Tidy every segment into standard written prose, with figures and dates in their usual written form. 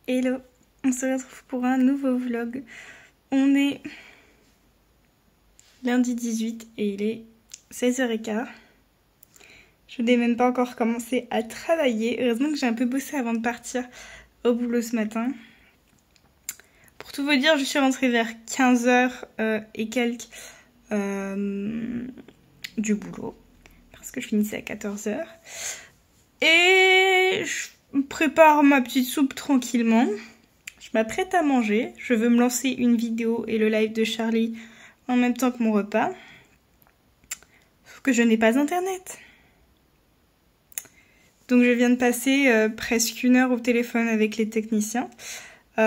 Hello, on se retrouve pour un nouveau vlog. On est lundi 18 et il est 16h15. Je n'ai même pas encore commencé à travailler. Heureusement que j'ai un peu bossé avant de partir au boulot ce matin. Pour tout vous dire, je suis rentrée vers 15h et quelques du boulot. Parce que je finissais à 14h. Et je prépare ma petite soupe tranquillement. Je m'apprête à manger. Je veux me lancer une vidéo et le live de Charlie en même temps que mon repas. Sauf que je n'ai pas internet. Donc je viens de passer presque 1 heure au téléphone avec les techniciens. On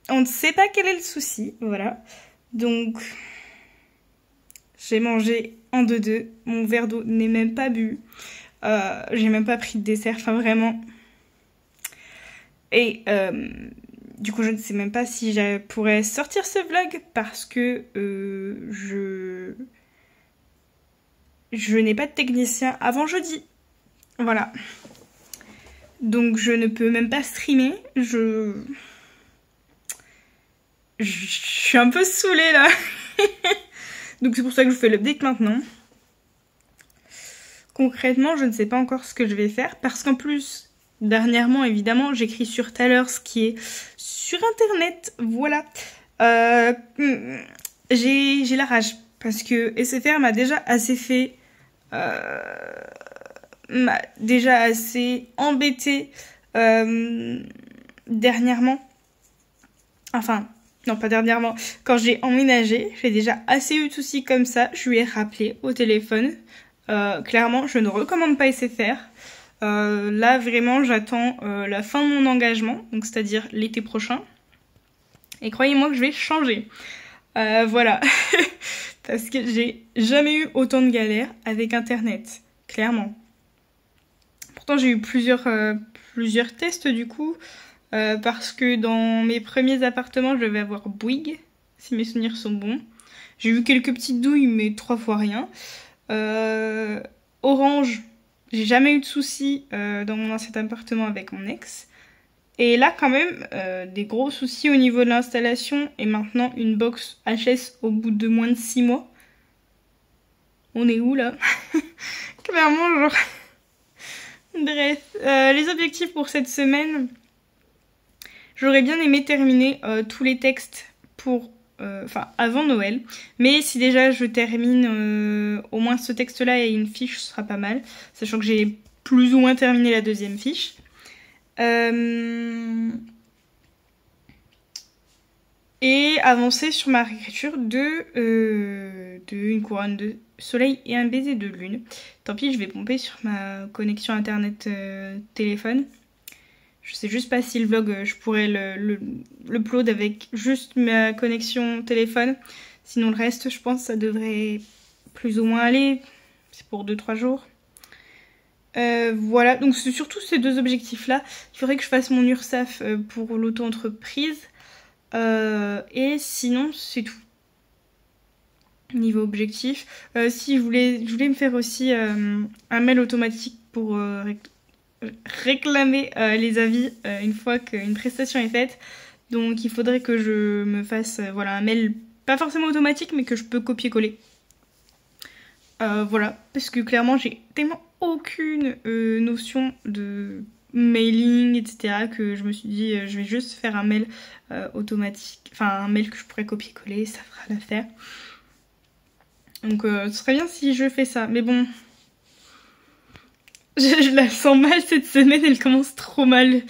ne sait pas quel est le souci, voilà. Donc j'ai mangé en 2-2. Mon verre d'eau n'est même pas bu. J'ai même pas pris de dessert, enfin vraiment. Et du coup, je ne sais même pas si je pourrais sortir ce vlog parce que je n'ai pas de technicien avant jeudi. Voilà. Donc je ne peux même pas streamer. Je suis un peu saoulée là. Donc c'est pour ça que je vous fais l'update maintenant. Concrètement, je ne sais pas encore ce que je vais faire parce qu'en plus, dernièrement, évidemment, j'écris sur Thalers qui est sur internet. Voilà. J'ai la rage parce que SFR m'a déjà assez fait... m'a déjà assez embêté dernièrement. Enfin, non pas dernièrement. Quand j'ai emménagé, j'ai déjà assez eu de soucis comme ça. Je lui ai rappelé au téléphone. Clairement, je ne recommande pas SFR. Là, vraiment, j'attends la fin de mon engagement, donc c'est-à-dire l'été prochain. Et croyez-moi que je vais changer. Voilà. Parce que j'ai jamais eu autant de galères avec Internet. Clairement. Pourtant, j'ai eu plusieurs tests du coup. Parce que dans mes premiers appartements, je devais avoir Bouygues, si mes souvenirs sont bons. J'ai eu quelques petites douilles, mais 3 fois rien. Orange, j'ai jamais eu de soucis dans mon ancien appartement avec mon ex. Et là, quand même, des gros soucis au niveau de l'installation. Et maintenant, une box HS au bout de moins de 6 mois. On est où, là? Clairement, genre... Bref, les objectifs pour cette semaine... J'aurais bien aimé terminer tous les textes pour... Enfin, avant Noël. Mais si déjà je termine au moins ce texte-là et une fiche, ce sera pas mal. Sachant que j'ai plus ou moins terminé la deuxième fiche. Et avancer sur ma réécriture de une couronne de soleil et un baiser de lune. Tant pis, je vais pomper sur ma connexion internet téléphone. Je sais juste pas si le vlog, je pourrais l'upload avec juste ma connexion téléphone. Sinon, le reste, je pense, ça devrait plus ou moins aller. C'est pour 2-3 jours. Voilà, donc c'est surtout ces deux objectifs-là. Il faudrait que je fasse mon URSSAF pour l'auto-entreprise. Et sinon, c'est tout. Niveau objectif. Si je voulais me faire aussi un mail automatique pour... réclamer les avis une fois qu'une prestation est faite. Donc il faudrait que je me fasse voilà, un mail, pas forcément automatique, mais que je peux copier-coller. Voilà, parce que clairement j'ai tellement aucune notion de mailing, etc. que je me suis dit je vais juste faire un mail automatique, enfin un mail que je pourrais copier-coller, ça fera l'affaire. Donc ce serait bien si je fais ça, mais bon... Je la sens mal cette semaine, elle commence trop mal.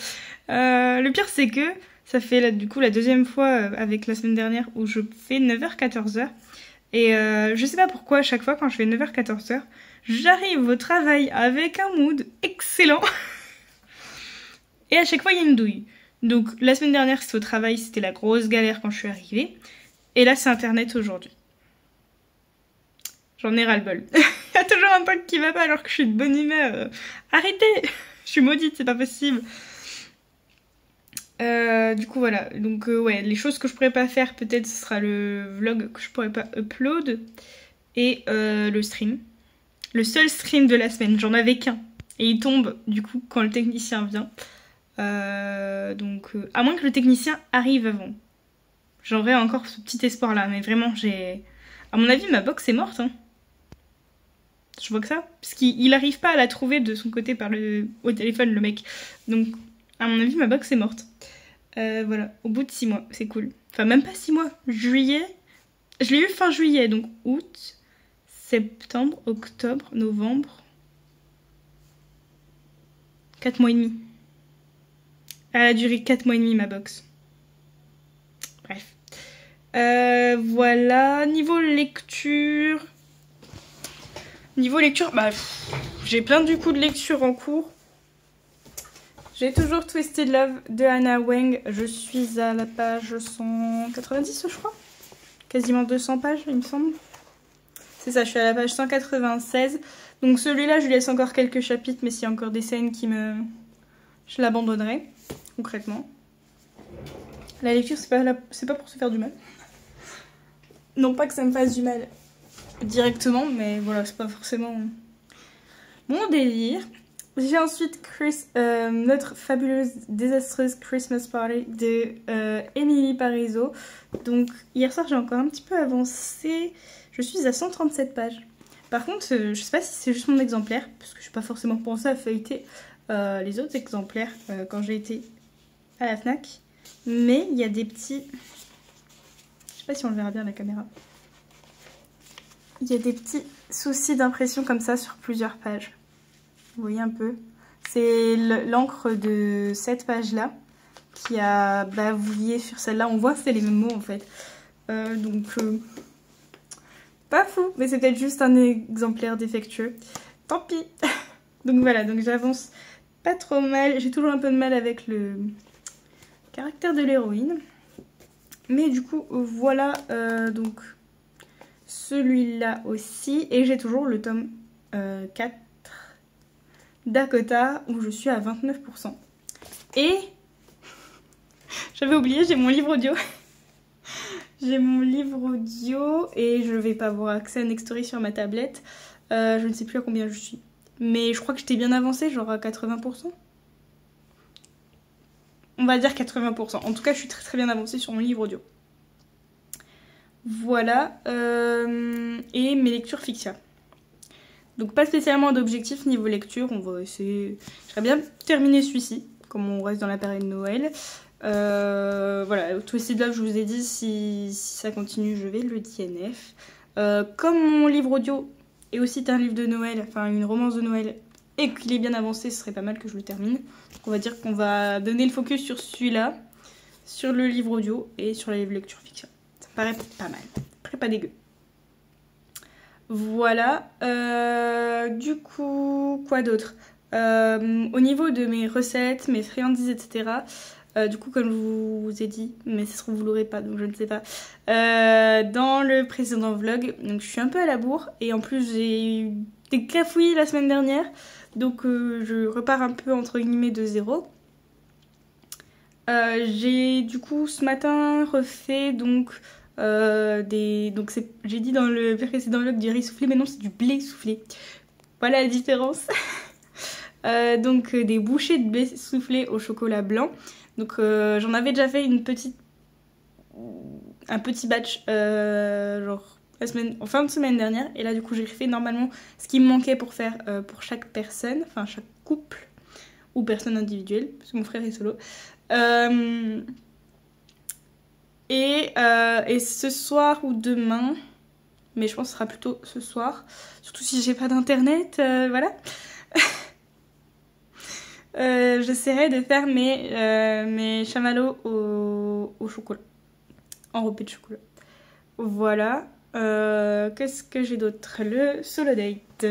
Le pire c'est que ça fait là, du coup la deuxième fois avec la semaine dernière où je fais 9h-14h. Et je sais pas pourquoi à chaque fois quand je fais 9h-14h, j'arrive au travail avec un mood excellent. Et à chaque fois il y a une douille. Donc la semaine dernière c'était au travail, c'était la grosse galère quand je suis arrivée. Et là c'est internet aujourd'hui. J'en ai ras-le-bol. Il y a toujours un truc qui va pas alors que je suis de bonne humeur. Arrêtez! Je suis maudite, c'est pas possible. Du coup voilà, donc ouais, les choses que je pourrais pas faire, peut-être ce sera le vlog que je pourrais pas upload. Et le stream. Le seul stream de la semaine, j'en avais qu'un. Et il tombe du coup quand le technicien vient. Donc, à moins que le technicien arrive avant. J'aurais encore ce petit espoir là, mais vraiment, j'ai... À mon avis, ma box est morte, hein. Je vois que ça. Parce qu'il arrive pas à la trouver de son côté au téléphone, le mec. Donc, à mon avis, ma box est morte. Voilà, au bout de 6 mois, c'est cool. Enfin, même pas 6 mois. Juillet. Je l'ai eu fin juillet, donc août, septembre, octobre, novembre. 4 mois et demi. Elle a duré 4 mois et demi, ma box. Bref. Voilà, niveau lecture, bah, j'ai plein du coup de lecture en cours. J'ai toujours Twisted Love de Hannah Wang. Je suis à la page 190, je crois. Quasiment 200 pages, il me semble. C'est ça, je suis à la page 196. Donc celui-là, je lui laisse encore quelques chapitres, mais s'il y a encore des scènes qui me... Je l'abandonnerai, concrètement. La lecture, c'est pas pour se faire du mal. Non pas que ça me fasse du mal directement, mais voilà, c'est pas forcément mon délire. J'ai ensuite Notre fabuleuse, désastreuse Christmas Party de Emily Parizeau. Donc hier soir, j'ai encore un petit peu avancé. Je suis à 137 pages. Par contre, je sais pas si c'est juste mon exemplaire, parce que je n'ai pas forcément pensé à feuilleter les autres exemplaires quand j'ai été à la FNAC. Mais il y a des petits... Je sais pas si on le verra bien à la caméra. Il y a des petits soucis d'impression comme ça sur plusieurs pages. Vous voyez un peu. C'est l'encre de cette page-là qui a bavouillé sur celle-là. On voit que c'est les mêmes mots en fait. Donc, pas fou. Mais c'est peut-être juste un exemplaire défectueux. Tant pis. Donc voilà, donc j'avance pas trop mal. J'ai toujours un peu de mal avec le caractère de l'héroïne. Mais du coup, voilà donc celui-là aussi. Et j'ai toujours le tome 4 Dakota où je suis à 29%. Et j'avais oublié, j'ai mon livre audio. J'ai mon livre audio et je vais pas avoir accès à Nextory sur ma tablette. Je ne sais plus à combien je suis. Mais je crois que j'étais bien avancée, genre à 80%. On va dire 80%. En tout cas, je suis très très bien avancée sur mon livre audio. Voilà. Et mes lectures fiction. Donc pas spécialement d'objectif niveau lecture. On va essayer... J'aimerais bien terminer celui-ci, comme on reste dans la période de Noël. Voilà, Twisted Love, je vous ai dit, si ça continue, je vais le DNF. Comme mon livre audio est aussi un livre de Noël, enfin une romance de Noël, et qu'il est bien avancé, ce serait pas mal que je le termine. Donc on va dire qu'on va donner le focus sur celui-là, sur le livre audio et sur la lecture fiction. Ça me paraît pas mal, après pas dégueu. Voilà, du coup, quoi d'autre? Au niveau de mes recettes, mes friandises, etc., du coup, comme je vous ai dit, mais ça se trouve vous l'aurez pas, donc je ne sais pas, dans le précédent vlog, donc je suis un peu à la bourre, et en plus j'ai eu des clafouilles la semaine dernière, donc je repars un peu entre guillemets de zéro. J'ai du coup ce matin refait donc... donc j'ai dit dans le précédent vlog du riz soufflé, mais non c'est du blé soufflé. Voilà la différence. Donc des bouchées de blé soufflé au chocolat blanc. Donc j'en avais déjà fait un petit batch genre en fin de semaine dernière. Et là du coup j'ai fait normalement ce qui me manquait pour faire pour chaque personne, enfin chaque couple ou personne individuelle, parce que mon frère est solo. Et ce soir ou demain, mais je pense que ce sera plutôt ce soir, surtout si j'ai pas d'internet, voilà. J'essaierai de faire mes chamallows au chocolat, enrobés de chocolat. Voilà. Qu'est-ce que j'ai d'autre? Le solo date.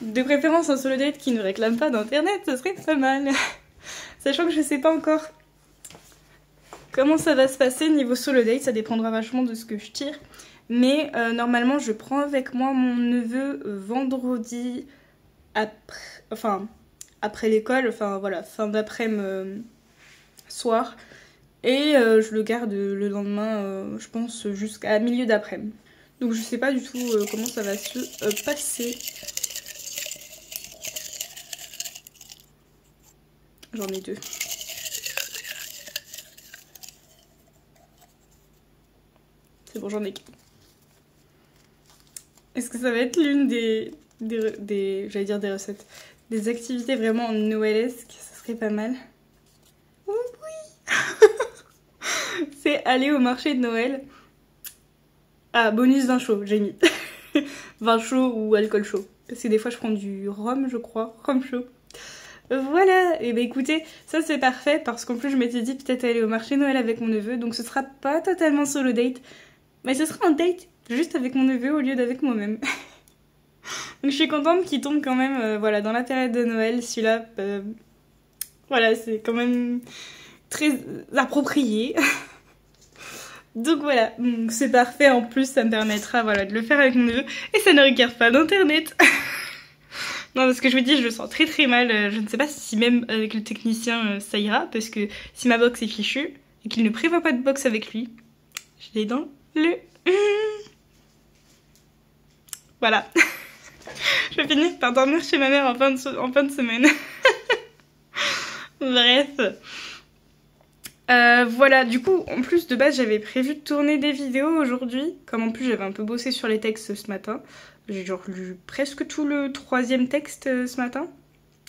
De préférence un solo date qui ne réclame pas d'internet, ce serait pas mal. Sachant que je sais pas encore comment ça va se passer niveau solo date, ça dépendra vachement de ce que je tire. Mais normalement, je prends avec moi mon neveu vendredi après l'école, enfin voilà, fin d'après-midi soir. Et je le garde le lendemain, je pense, jusqu'à milieu d'après-midi. Donc je sais pas du tout comment ça va se passer. J'en ai deux. C'est bon, j'en ai qu'un. Est-ce que ça va être l'une j'allais dire des recettes, des activités vraiment noëlesques? Ça serait pas mal. Oh oui. C'est aller au marché de Noël. Ah, bonus vin chaud, j'ai mis. Vin chaud ou alcool chaud. Parce que des fois je prends du rhum, je crois. Rhum chaud. Voilà, et bah écoutez, ça c'est parfait parce qu'en plus je m'étais dit peut-être aller au marché Noël avec mon neveu, donc ce sera pas totalement solo date, mais ce sera un date juste avec mon neveu au lieu d'avec moi-même. Donc je suis contente qu'il tombe quand même voilà, dans la période de Noël, celui-là, voilà, c'est quand même très approprié. Donc voilà, c'est parfait, en plus ça me permettra voilà, de le faire avec mon neveu et ça ne requiert pas d'internet. Non, parce que je me dis, je le sens très très mal. Je ne sais pas si même avec le technicien ça ira, parce que si ma box est fichue et qu'il ne prévoit pas de box avec lui, je l'ai dans le... Voilà. Je vais finir par dormir chez ma mère en fin de semaine. Bref. Voilà, du coup, en plus de base, j'avais prévu de tourner des vidéos aujourd'hui. Comme en plus, j'avais un peu bossé sur les textes ce matin. J'ai genre lu presque tout le 3e texte ce matin.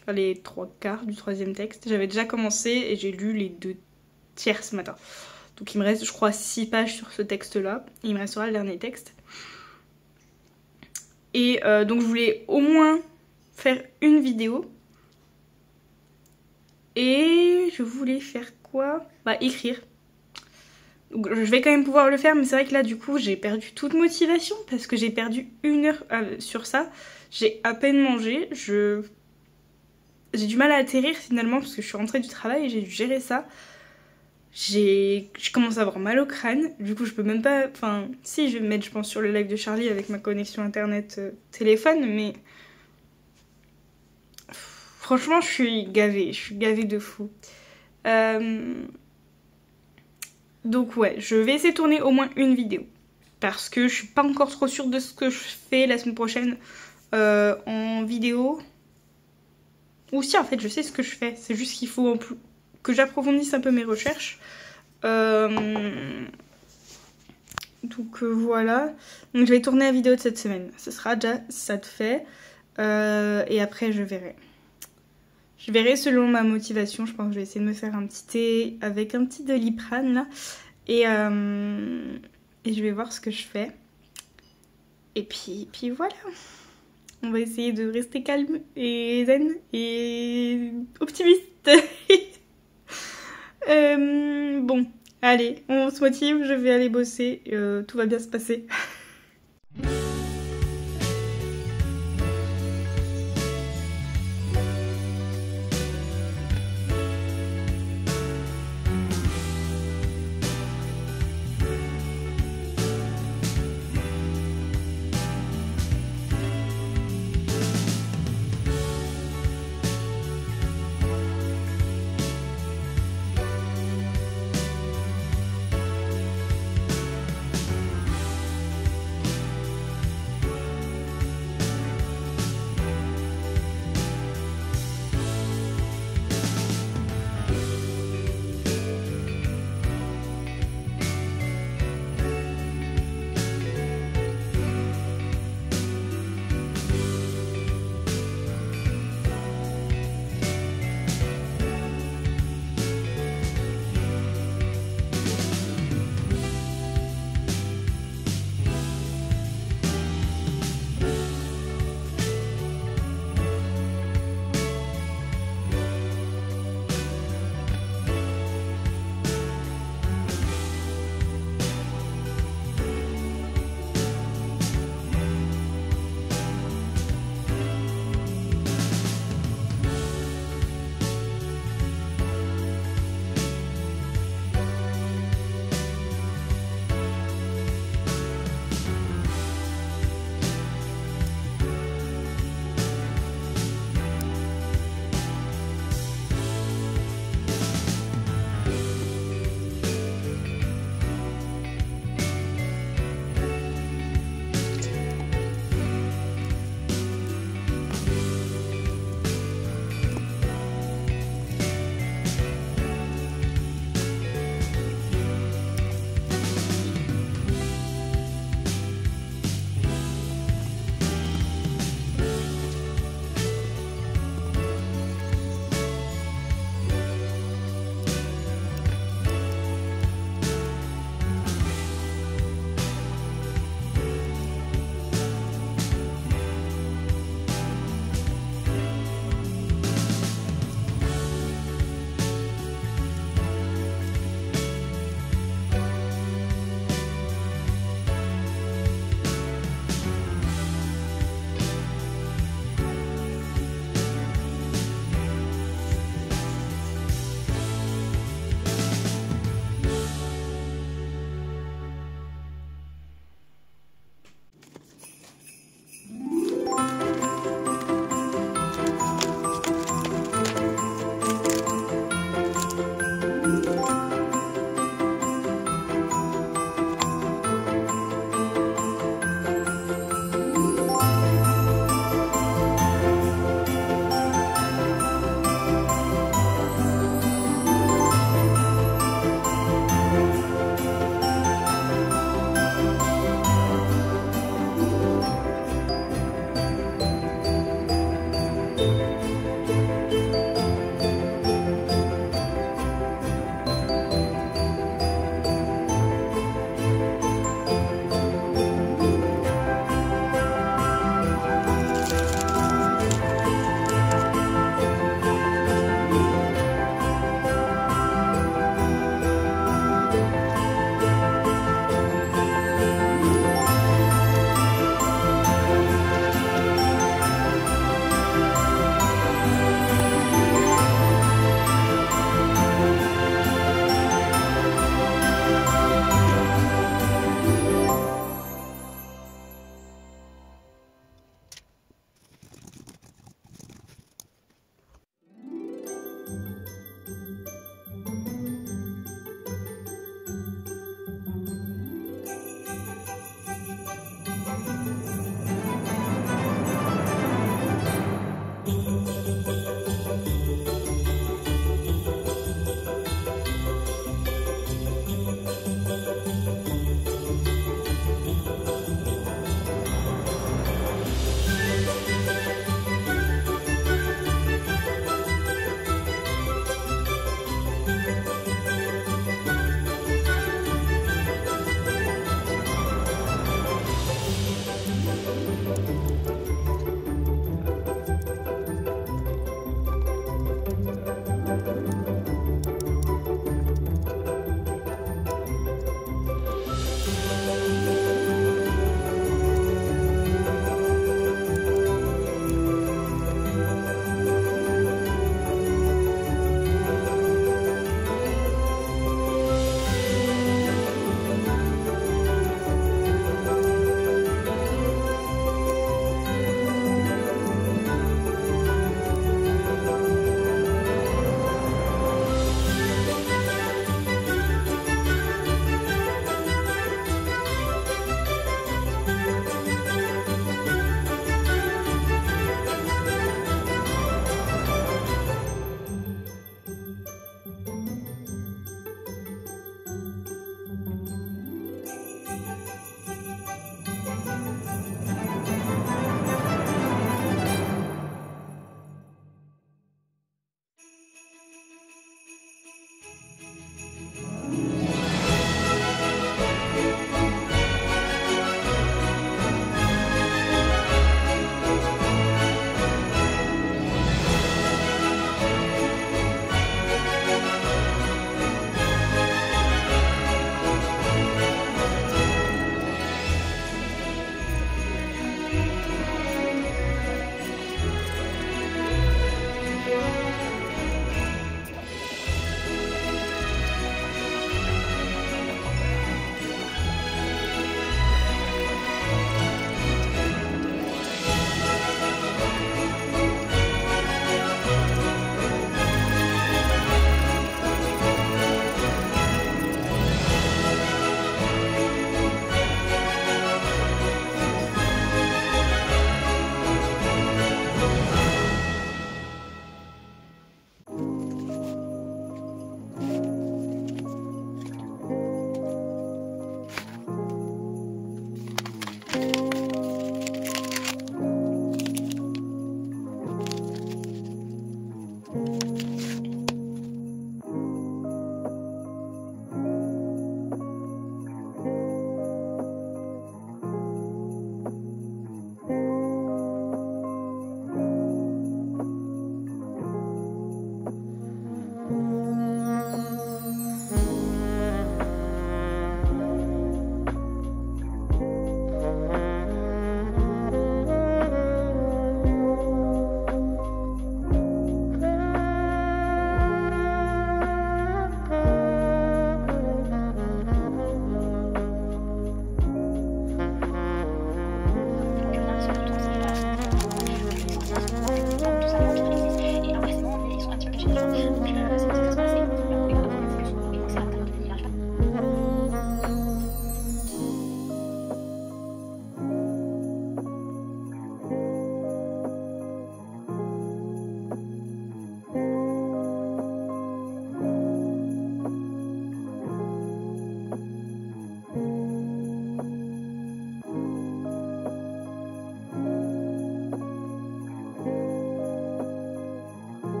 Enfin, les 3/4 du 3e texte. J'avais déjà commencé et j'ai lu les 2/3 ce matin. Donc il me reste, je crois, 6 pages sur ce texte-là. Il me restera le dernier texte. Et donc je voulais au moins faire une vidéo. Et je voulais faire quoi? Bah écrire. Donc, je vais quand même pouvoir le faire, mais c'est vrai que là du coup j'ai perdu toute motivation parce que j'ai perdu 1 heure sur ça. J'ai à peine mangé, j'ai du mal à atterrir finalement parce que je suis rentrée du travail et j'ai dû gérer ça. Je commence à avoir mal au crâne, du coup je peux même pas... Enfin, si, je vais me mettre je pense sur le live de Charlie avec ma connexion internet téléphone, mais... Franchement je suis gavée de fou. Donc ouais, je vais essayer de tourner au moins une vidéo. Parce que je suis pas encore trop sûre de ce que je fais la semaine prochaine en vidéo. Ou si en fait je sais ce que je fais, c'est juste qu'il faut que j'approfondisse un peu mes recherches. Donc voilà. Donc je vais tourner la vidéo de cette semaine. Ce sera déjà ça de fait. Et après je verrai. Je verrai selon ma motivation. Je pense que je vais essayer de me faire un petit thé avec un petit Doliprane là. Et je vais voir ce que je fais. Et puis voilà. On va essayer de rester calme et zen et optimiste. Bon, allez, on se motive, je vais aller bosser. Tout va bien se passer.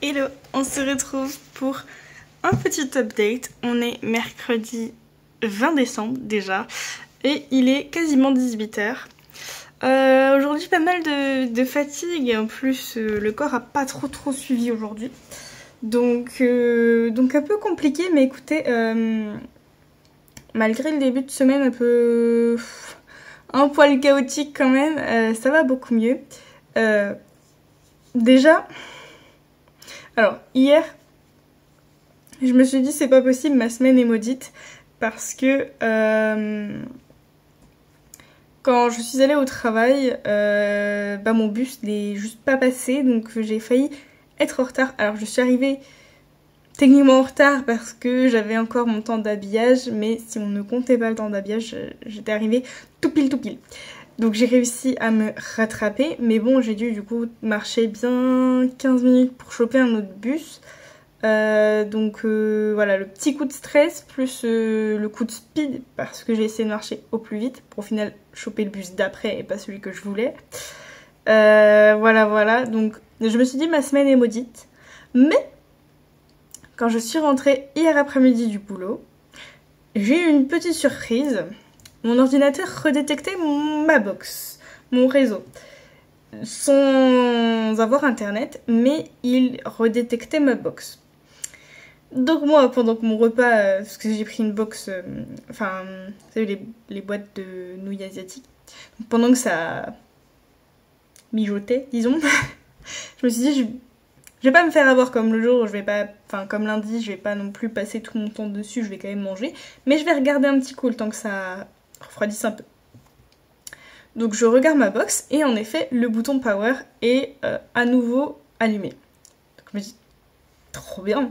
Hello, on se retrouve pour un petit update. On est mercredi 20 décembre déjà et il est quasiment 18h. Aujourd'hui pas mal de fatigue et en plus le corps a pas trop suivi aujourd'hui. Donc un peu compliqué, mais écoutez, malgré le début de semaine un poil chaotique quand même, ça va beaucoup mieux. Déjà, alors hier, je me suis dit c'est pas possible, ma semaine est maudite parce que quand je suis allée au travail, mon bus n'est juste pas passé, donc j'ai failli être en retard. Alors je suis arrivée techniquement en retard parce que j'avais encore mon temps d'habillage, mais si on ne comptait pas le temps d'habillage, j'étais arrivée tout pile. Donc j'ai réussi à me rattraper, mais bon, j'ai dû du coup marcher bien 15 minutes pour choper un autre bus. Voilà, le petit coup de stress plus le coup de speed parce que j'ai essayé de marcher au plus vite pour au final choper le bus d'après et pas celui que je voulais. Voilà, donc je me suis dit ma semaine est maudite, mais quand je suis rentrée hier après-midi du boulot, j'ai eu une petite surprise. Mon ordinateur redétectait ma box, mon réseau, sans avoir internet, mais il redétectait ma box. Donc moi, pendant que mon repas, parce que j'ai pris une box, vous savez les boîtes de nouilles asiatiques, donc pendant que ça mijotait, disons, je me suis dit, je vais pas me faire avoir comme le jour, comme lundi, je vais pas non plus passer tout mon temps dessus, je vais quand même manger, mais je vais regarder un petit coup le temps que ça refroidisse un peu. Donc je regarde ma box et en effet le bouton power est à nouveau allumé. Donc je me dis trop bien.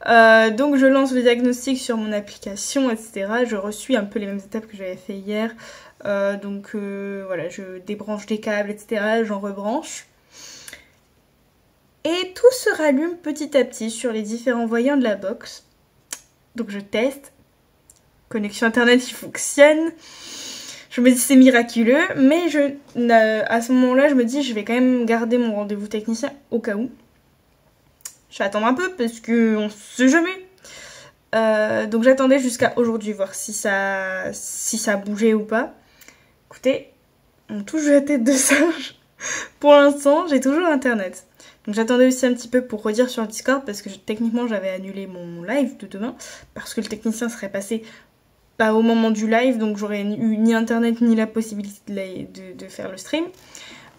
Donc je lance le diagnostic sur mon application, etc. Je reçois un peu les mêmes étapes que j'avais fait hier. Voilà, je débranche des câbles, etc. J'en rebranche. Et tout se rallume petit à petit sur les différents voyants de la box. Donc je teste. Connexion internet, il fonctionne. Je me dis c'est miraculeux, mais à ce moment-là, je me dis je vais quand même garder mon rendez-vous technicien au cas où. Je vais attendre un peu parce qu'on sait jamais. Donc j'attendais jusqu'à aujourd'hui voir si ça bougeait ou pas. Écoutez, on touche la tête de singe. Pour l'instant, j'ai toujours internet. Donc j'attendais aussi un petit peu pour redire sur le Discord parce que techniquement j'avais annulé mon live de demain parce que le technicien serait passé pas au moment du live, donc j'aurais eu ni internet ni la possibilité de faire le stream.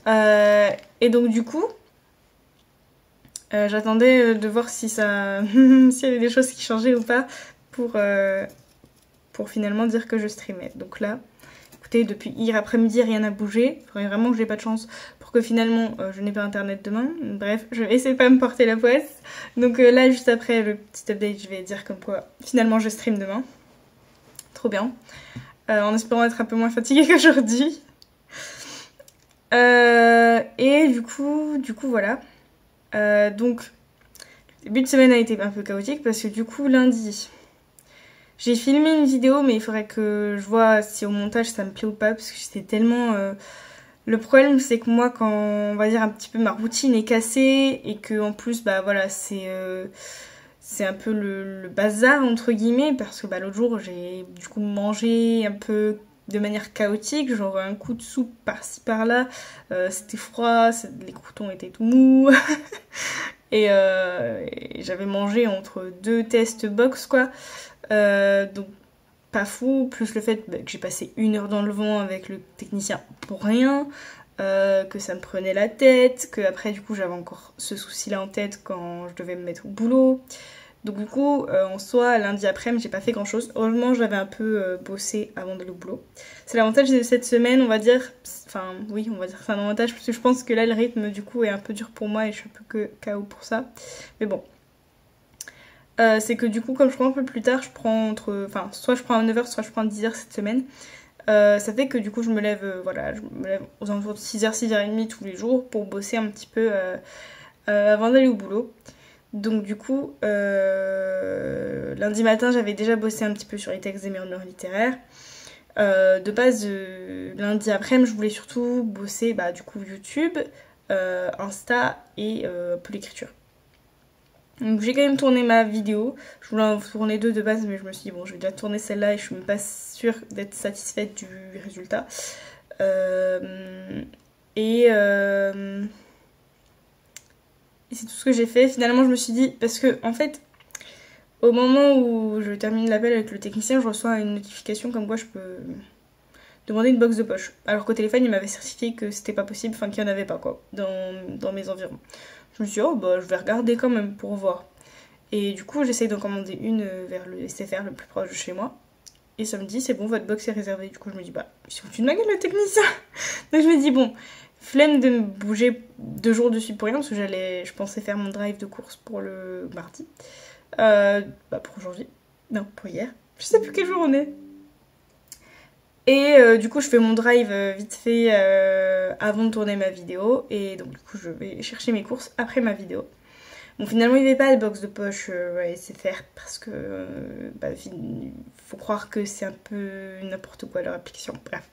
Et donc du coup, j'attendais de voir si s'il y avait des choses qui changeaient ou pas pour finalement dire que je streamais. Donc là, écoutez, depuis hier après-midi, rien n'a bougé. Il faudrait vraiment que j'ai pas de chance pour que finalement je n'ai pas internet demain. Bref, je vais essayer de pas me porter la poisse. Donc là, juste après le petit update, je vais dire comme quoi finalement je stream demain. Trop bien. En espérant être un peu moins fatiguée qu'aujourd'hui. Et du coup voilà. Donc, le début de semaine a été un peu chaotique parce que du coup, lundi, j'ai filmé une vidéo, mais il faudrait que je vois si au montage ça me plaît ou pas parce que c'était tellement... Le problème, c'est que moi, quand on va dire un petit peu ma routine est cassée et que en plus, c'est un peu le bazar entre guillemets parce que l'autre jour, j'ai du coup mangé un peu de manière chaotique, genre un coup de soupe par-ci par-là, c'était froid, les croûtons étaient tout mous, et j'avais mangé entre deux tests box quoi, donc pas fou, plus le fait que j'ai passé 1 heure dans le vent avec le technicien pour rien, que ça me prenait la tête, que après du coup j'avais encore ce souci là en tête quand je devais me mettre au boulot. Donc du coup, en soi, lundi après-midi, j'ai pas fait grand-chose. Heureusement, j'avais un peu bossé avant d'aller au boulot. C'est l'avantage de cette semaine, on va dire. Enfin, oui, on va dire que c'est un avantage parce que je pense que là, le rythme, du coup, est un peu dur pour moi et je suis un peu KO pour ça. Mais bon. C'est que du coup, comme je prends un peu plus tard, soit je prends à 9h, soit je prends à 10h cette semaine. Ça fait que du coup, je me lève aux alentours de 6h, 6h30 tous les jours pour bosser un petit peu avant d'aller au boulot. Donc du coup, lundi matin, j'avais déjà bossé un petit peu sur les textes des mémoires littéraires. De base, lundi après-midi, je voulais surtout bosser du coup YouTube, Insta et un peu l'écriture. Donc j'ai quand même tourné ma vidéo. Je voulais en tourner 2 de base, mais je me suis dit bon, je vais déjà tourner celle-là et je suis même pas sûre d'être satisfaite du résultat. Et c'est tout ce que j'ai fait. Finalement, je me suis dit, parce que en fait, au moment où je termine l'appel avec le technicien, je reçois une notification comme quoi je peux demander une box de poche. Alors qu'au téléphone, il m'avait certifié que c'était pas possible, enfin qu'il n'y en avait pas quoi, dans mes environs. Je me suis dit, oh bah je vais regarder quand même pour voir. Et du coup, j'essaye d'en commander une vers le SFR le plus proche de chez moi. Et ça me dit, c'est bon, votre box est réservée. Du coup, je me dis, bah, ils sont foutus de ma gueule, le technicien. Donc je me dis, bon, flemme de me bouger 2 jours de suite pour rien, parce que je pensais faire mon drive de course pour le mardi. Pour aujourd'hui. Non, pour hier. Je sais plus quel jour on est. Et du coup, je fais mon drive vite fait avant de tourner ma vidéo. Et donc, du coup, je vais chercher mes courses après ma vidéo. Bon, finalement, il n'y avait pas de box de poche à SFR parce que faut croire que c'est un peu n'importe quoi leur application. Bref.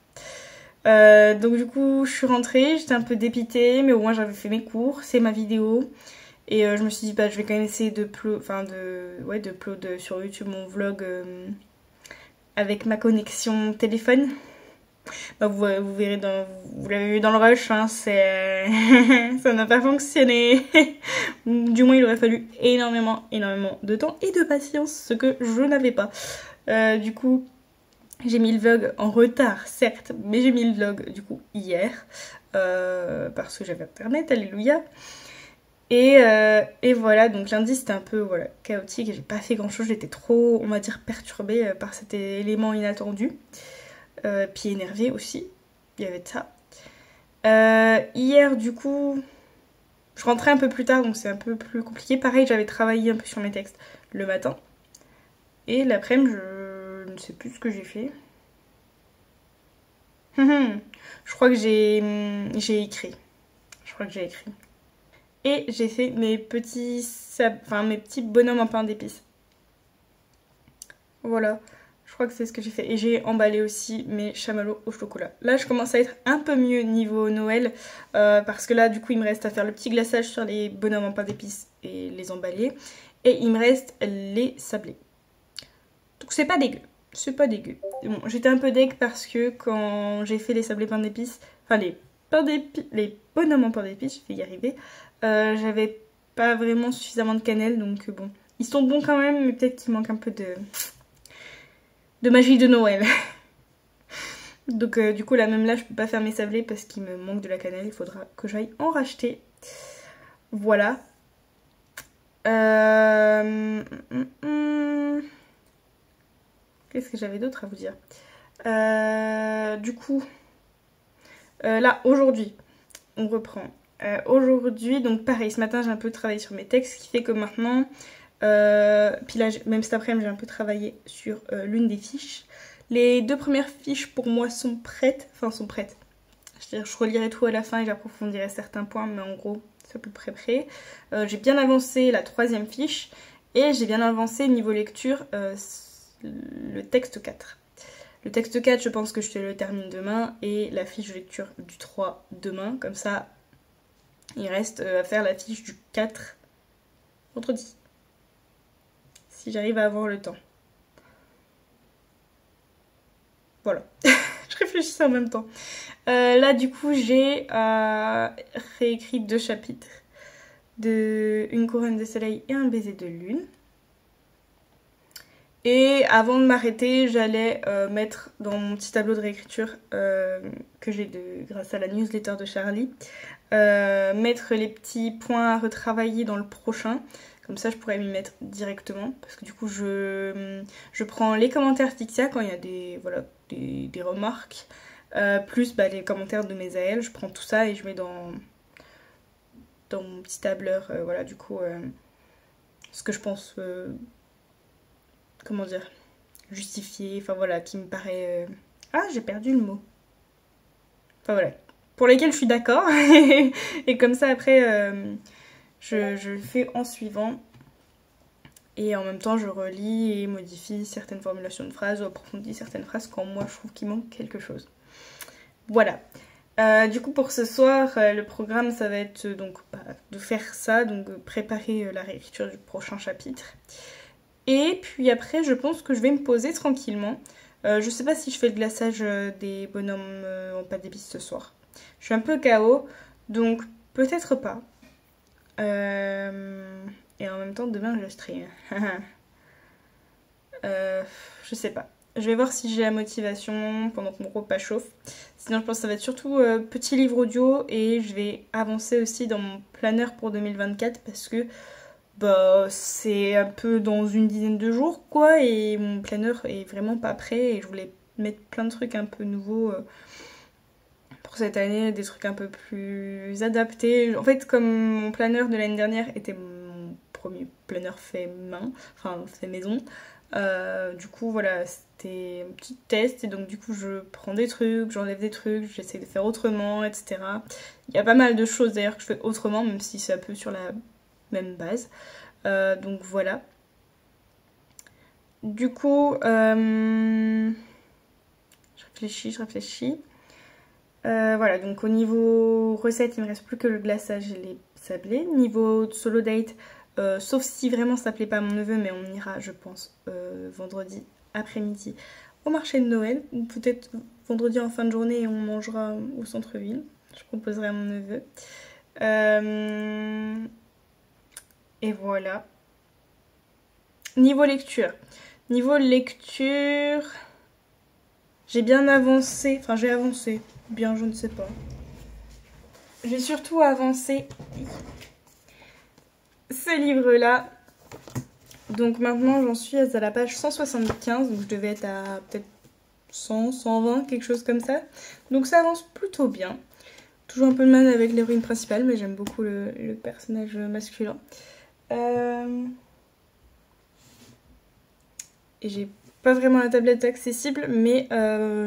Donc, du coup, je suis rentrée, j'étais un peu dépitée, mais au moins j'avais fait mes cours, c'est ma vidéo. Et je me suis dit, bah, je vais quand même essayer de upload sur YouTube mon vlog avec ma connexion téléphone. Bah, vous verrez, vous l'avez vu dans le rush, hein, ça n'a pas fonctionné. Du moins, il aurait fallu énormément de temps et de patience, ce que je n'avais pas. Du coup, j'ai mis le vlog en retard, certes, mais j'ai mis le vlog du coup hier parce que j'avais internet, alléluia. Et voilà, donc lundi c'était un peu chaotique et j'ai pas fait grand chose, j'étais trop, on va dire, perturbée par cet élément inattendu. Puis énervée aussi, il y avait de ça. Hier du coup, je rentrais un peu plus tard donc c'est un peu plus compliqué. Pareil, j'avais travaillé un peu sur mes textes le matin. Et l'après-midi, je ne sais plus ce que j'ai fait. Je crois que j'ai écrit. Je crois que j'ai écrit. Et j'ai fait mes petits bonhommes en pain d'épices. Voilà, je crois que c'est ce que j'ai fait. Et j'ai emballé aussi mes chamallows au chocolat. Là, je commence à être un peu mieux niveau Noël. Parce que là, du coup, il me reste à faire le petit glaçage sur les bonhommes en pain d'épices et les emballer. Et il me reste les sablés. Donc c'est pas dégueu. C'est pas dégueu. Bon, j'étais un peu deg parce que quand j'ai fait les sablés pain d'épices, enfin les bonhommes en pain d'épices, je vais y arriver, j'avais pas vraiment suffisamment de cannelle, donc bon. Ils sont bons quand même, mais peut-être qu'il manque un peu de magie de Noël. Donc du coup là, même là, je peux pas faire mes sablés parce qu'il me manque de la cannelle, il faudra que j'aille en racheter. Voilà. Qu'est-ce que j'avais d'autre à vous dire? Du coup, là, aujourd'hui, on reprend. Aujourd'hui, donc pareil, ce matin, j'ai un peu travaillé sur mes textes, ce qui fait que maintenant, puis là, même cet après-midi, j'ai un peu travaillé sur l'une des fiches. Les 2 premières fiches, pour moi, sont prêtes. Enfin, sont prêtes. C'est-à-dire, je relirai tout à la fin et j'approfondirai certains points, mais en gros, c'est à peu près prêt. J'ai bien avancé la 3e fiche et j'ai bien avancé niveau lecture le texte 4. Le texte 4, je pense que je te le termine demain et la fiche de lecture du 3 demain. Comme ça, il reste à faire la fiche du 4 vendredi. Si j'arrive à avoir le temps. Voilà. Je réfléchissais en même temps. Là, du coup, j'ai réécrit 2 chapitres de Une couronne de soleil et un baiser de lune. Et avant de m'arrêter, j'allais mettre dans mon petit tableau de réécriture que j'ai grâce à la newsletter de Charlie, mettre les petits points à retravailler dans le prochain. Comme ça, je pourrais m'y mettre directement. Parce que du coup, je prends les commentaires Fixia quand il y a des remarques. Plus les commentaires de mes AL. Je prends tout ça et je mets dans mon petit tableur. Du coup, ce que je pense... comment dire, justifié, enfin voilà, qui me paraît... Ah, j'ai perdu le mot. Enfin voilà, pour lesquels je suis d'accord. Et comme ça, après, je le fais en suivant. Et en même temps, je relis et modifie certaines formulations de phrases ou approfondis certaines phrases quand moi, je trouve qu'il manque quelque chose. Voilà. Du coup, pour ce soir, le programme, ça va être donc de faire ça, donc préparer la réécriture du prochain chapitre. Et puis après, je pense que je vais me poser tranquillement. Je sais pas si je fais le glaçage des bonhommes en pâte d'épices ce soir. Je suis un peu KO, donc peut-être pas. Et en même temps, demain, je stream. Je sais pas. Je vais voir si j'ai la motivation pendant que mon repas chauffe. Sinon, je pense que ça va être surtout petit livre audio et je vais avancer aussi dans mon planeur pour 2024 parce que bah, c'est un peu dans une dizaine de jours quoi et mon planeur est vraiment pas prêt et je voulais mettre plein de trucs un peu nouveaux pour cette année, des trucs un peu plus adaptés. En fait, comme mon planeur de l'année dernière était mon premier planeur fait main, enfin fait maison, du coup voilà, c'était un petit test et donc du coup je prends des trucs, j'enlève des trucs, j'essaie de faire autrement, etc. Il y a pas mal de choses d'ailleurs que je fais autrement, même si c'est un peu sur la même base. Donc voilà. Du coup, je réfléchis. Voilà, donc au niveau recette, il me reste plus que le glaçage et les sablés. Niveau solo date, sauf si vraiment ça plaît pas à mon neveu, mais on ira, je pense, vendredi après-midi au marché de Noël, ou peut-être vendredi en fin de journée et on mangera au centre-ville. Je proposerai à mon neveu. Et voilà. Niveau lecture. J'ai bien avancé. Enfin, j'ai avancé. Bien, je ne sais pas. J'ai surtout avancé ce livre-là. Donc maintenant, j'en suis à la page 175. Donc je devais être à peut-être 100, 120, quelque chose comme ça. Donc ça avance plutôt bien. Toujours un peu de mal avec l'héroïne principale, mais j'aime beaucoup le personnage masculin. Et j'ai pas vraiment la tablette accessible, mais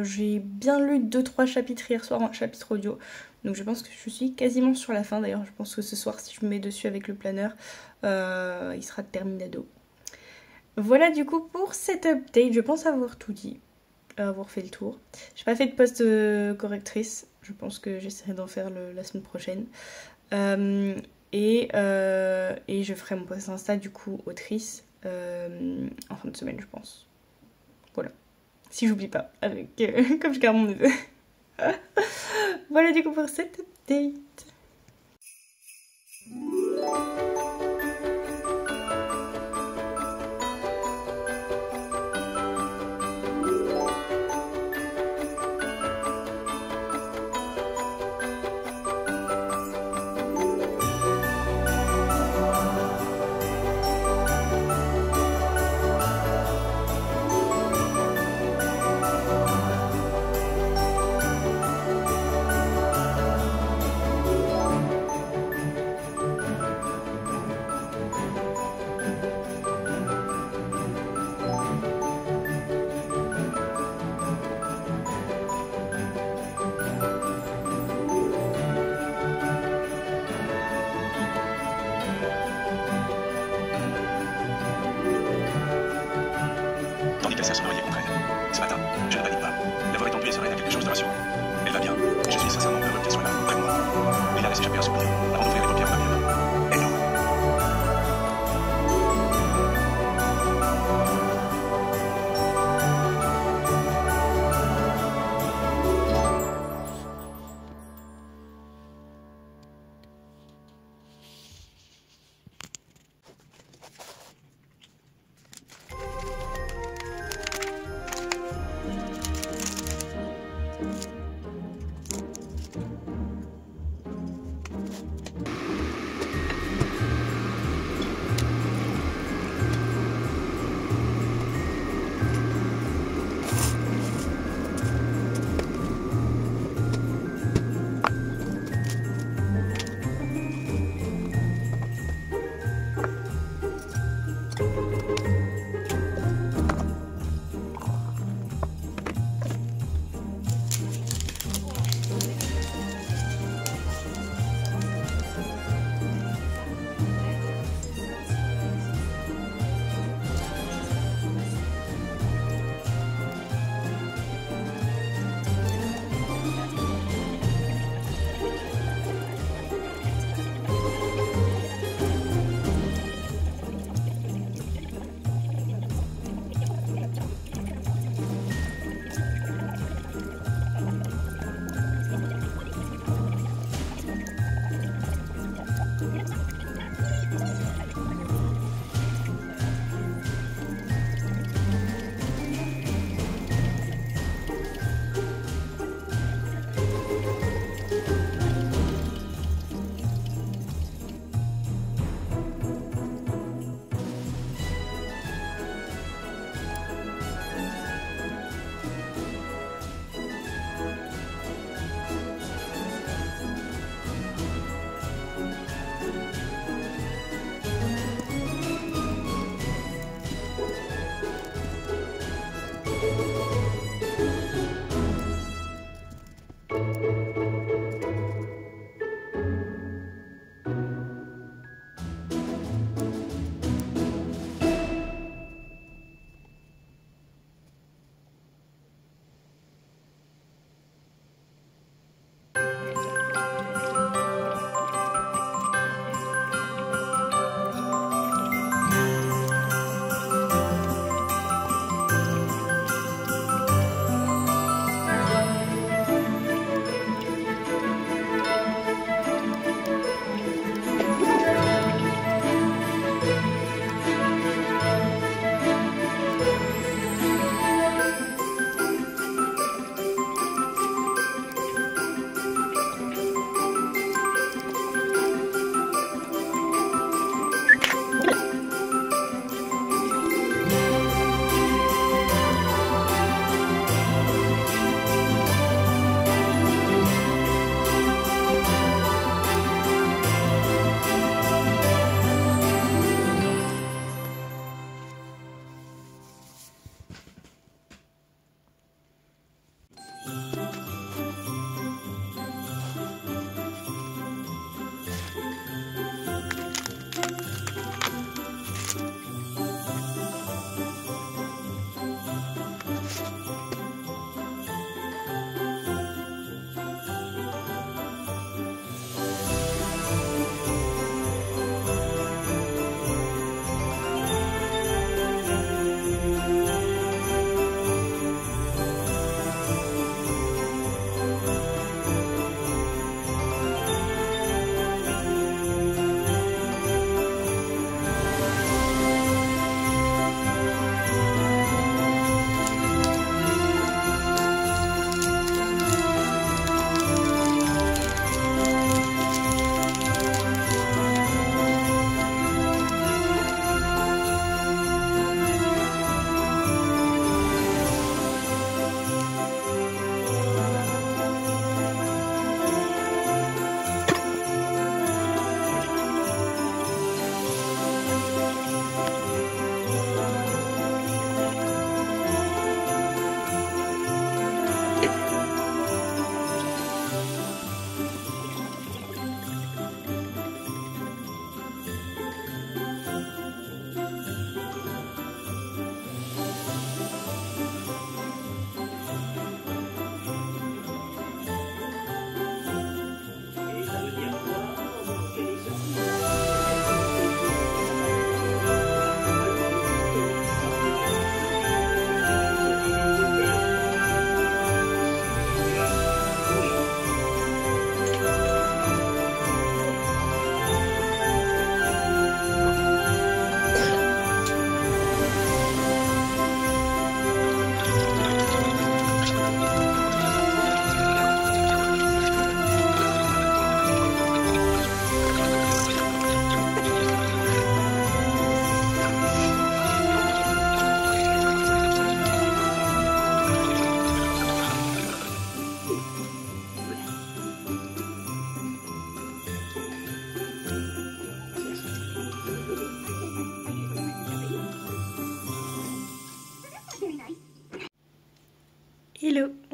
j'ai bien lu 2-3 chapitres hier soir en chapitre audio. Donc je pense que je suis quasiment sur la fin. D'ailleurs, je pense que ce soir, si je me mets dessus avec le planeur, il sera terminado. Voilà du coup pour cette update. Je pense avoir tout dit, avoir fait le tour. J'ai pas fait de post correctrice. Je pense que j'essaierai d'en faire la semaine prochaine. Et je ferai mon post Insta du coup autrice en fin de semaine, je pense. Voilà. Si j'oublie pas, avec comme je garde mon neveu. Voilà du coup pour cette update.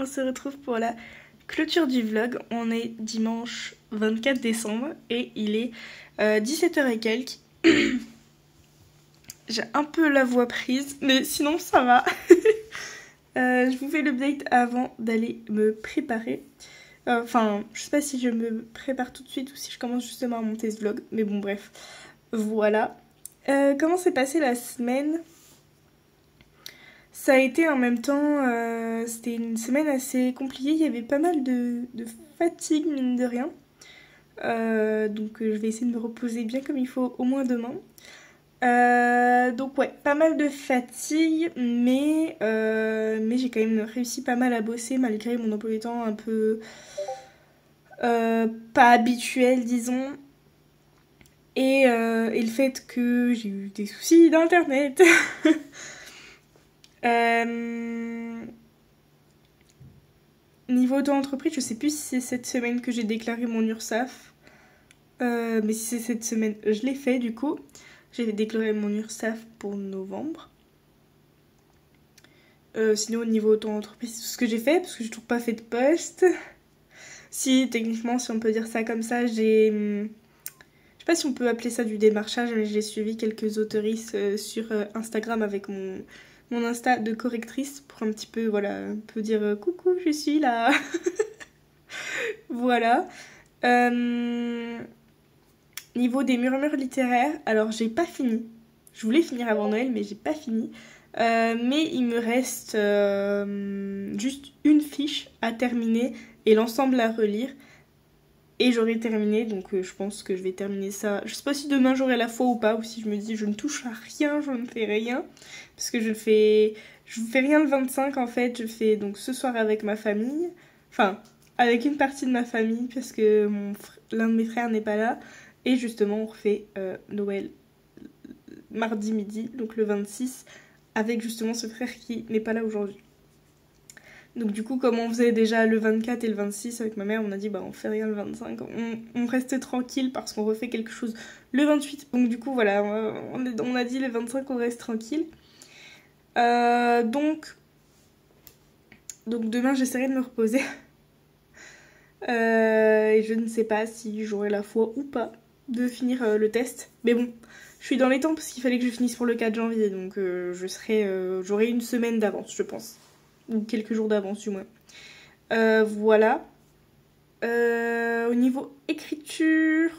On se retrouve pour la clôture du vlog. On est dimanche 24 décembre et il est 17h et quelques. J'ai un peu la voix prise, mais sinon ça va. Je vous fais l'update avant d'aller me préparer. Enfin, je sais pas si je me prépare tout de suite ou si je commence justement à monter ce vlog. Mais bon, bref. Voilà. Comment s'est passée la semaine ? Ça a été en même temps, c'était une semaine assez compliquée, il y avait pas mal de fatigue, mine de rien. Donc je vais essayer de me reposer bien comme il faut, au moins demain. Donc ouais, pas mal de fatigue, mais j'ai quand même réussi pas mal à bosser malgré mon emploi du temps un peu pas habituel, disons. Et le fait que j'ai eu des soucis d'internet. Niveau auto-entreprise, je sais plus si c'est cette semaine que j'ai déclaré mon URSSAF. Mais si c'est cette semaine, je l'ai fait du coup. J'ai déclaré mon URSSAF pour novembre. Sinon, au niveau auto-entreprise, c'est tout ce que j'ai fait, parce que j'ai toujours pas fait de poste. Si, techniquement, si on peut dire ça comme ça, j'ai... Je sais pas si on peut appeler ça du démarchage, mais j'ai suivi quelques autoristes sur Instagram avec mon Insta de correctrice pour un petit peu, voilà, un peu dire coucou, je suis là. Voilà. Niveau des murmures littéraires, alors j'ai pas fini. Je voulais finir avant Noël, mais j'ai pas fini. Mais il me reste juste une fiche à terminer et l'ensemble à relire. Et j'aurai terminé, donc je pense que je vais terminer ça. Je sais pas si demain j'aurai la foi ou pas, ou si je me dis je ne touche à rien, je ne fais rien. Parce que je fais rien le 25 en fait, je fais donc ce soir avec ma famille. Enfin, avec une partie de ma famille, parce que l'un de mes frères n'est pas là. Et justement, on refait Noël mardi midi, donc le 26, avec justement ce frère qui n'est pas là aujourd'hui. Donc du coup, comme on faisait déjà le 24 et le 26 avec ma mère, on a dit bah on fait rien le 25, on reste tranquille parce qu'on refait quelque chose le 28. Donc du coup voilà, on a dit le 25 on reste tranquille. Donc demain j'essaierai de me reposer. Et je ne sais pas si j'aurai la foi ou pas de finir le test. Mais bon, je suis dans les temps parce qu'il fallait que je finisse pour le 4 janvier. Donc j'aurai une semaine d'avance je pense. Ou quelques jours d'avance du moins. Voilà. Au niveau écriture,